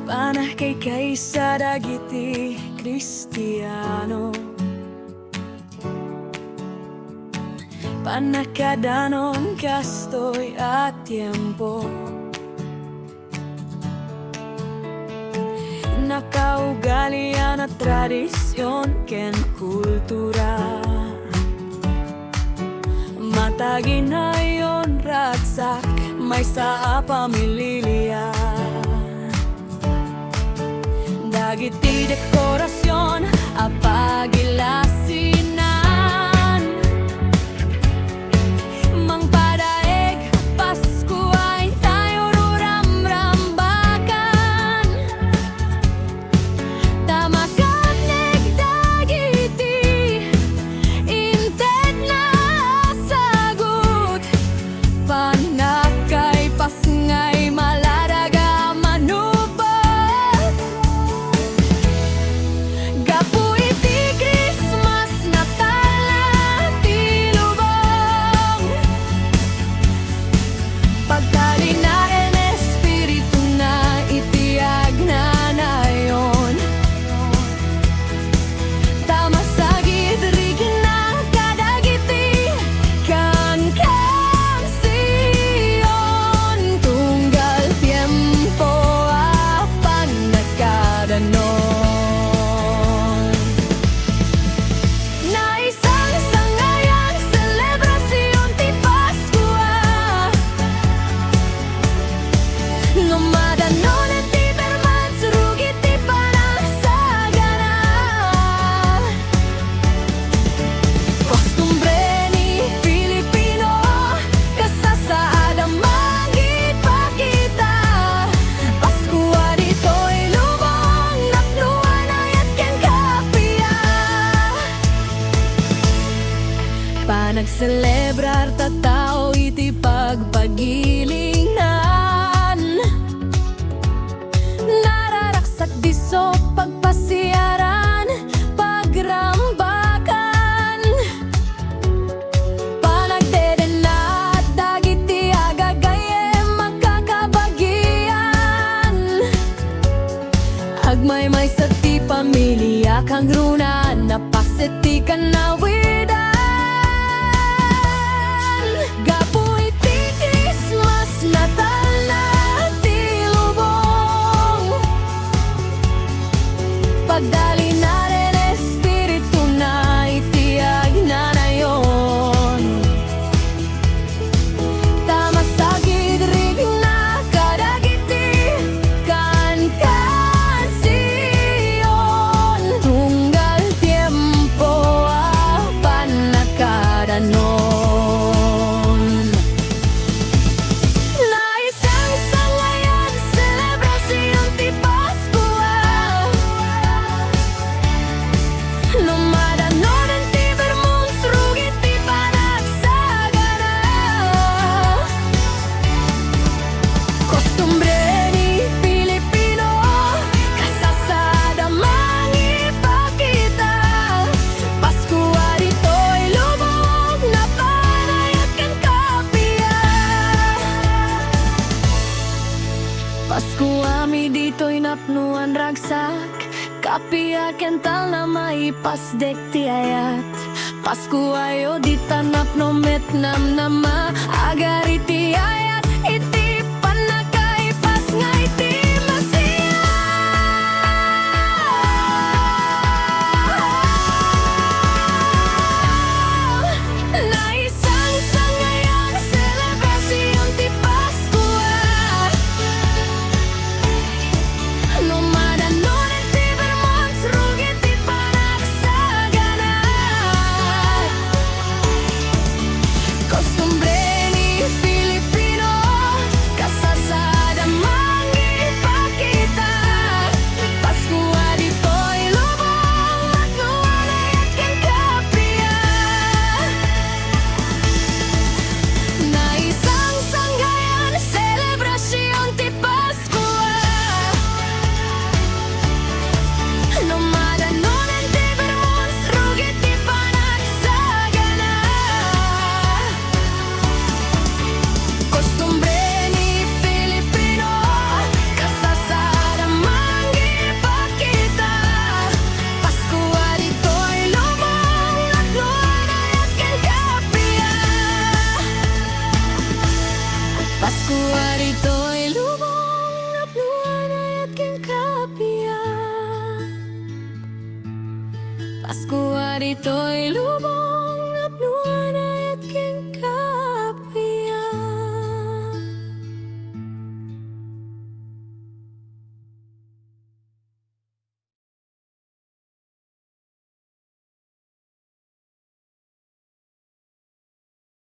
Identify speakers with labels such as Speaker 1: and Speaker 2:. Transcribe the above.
Speaker 1: Panah kay kaysa dagiti Kristiyano, panakadanon kastoy at tiempo. Nakaugalian at tradisyon ken kultura, mataginayon ragsak may sa pamilya. Dagiti dekorasyon apagilasinan, mangpadaig Pasko ay tayo ruramrambakan. Tamakatnig dagiti inted na sagut, panakay pasngay maladaga manubat. Gapu iti Christmas, Natal ti lubong, pagdali na en espiritu na itiag na nayon. Tama sa gidrig na kadagiti kan Siyon, tunggal tiempo apan nagkadanon. Naisang sangayang selebrasyon ti Pasko, ngumadanon at ti berman surugit ti panagsagana. Kostumbre ni Pilipino, kasasaadang magipakita. Pasko dito'y lubong, napluan ayat ken kapia. Panagselebrar tatao iti pagpagilingnan, nararaksak diso pagpasiaran, pagrambakan. Panagdeden na dagiti agagaye makakabagian, agmay-may sa ti pamilya kang runa, napasiti kanawidan. Gapu iti Christmas, Natal na ti lubong, pagdali na rin espiritu na itiag na nayon. Tama sa gidrig na kadagiti kan Siyon, tunggal tiempo apan nagkadanon. Naisang sangayan selebrasyon ti Pasko, numadanon ang ti bermon surugit ti panagsagana. Kostumbre ni Pilipino, kasasada mangipakita. Pasko dito'y lubog, napanayat ken kapia. Pasko ami dito'y napnuan ragsak, kapia kental na maipasdek ti ayat. Pasko ayo di tanap no metnam nama, agar iti ayat iti panakay pasngay ti Masiya. Naisang sangayang selebrasyon ti Pasko, numadanon at ti bermon surugit ti panagsagana. Kostumbre ni Pilipino, Pasko arito'y lubong napluan ay aking kapiyan. Pasko arito'y lubong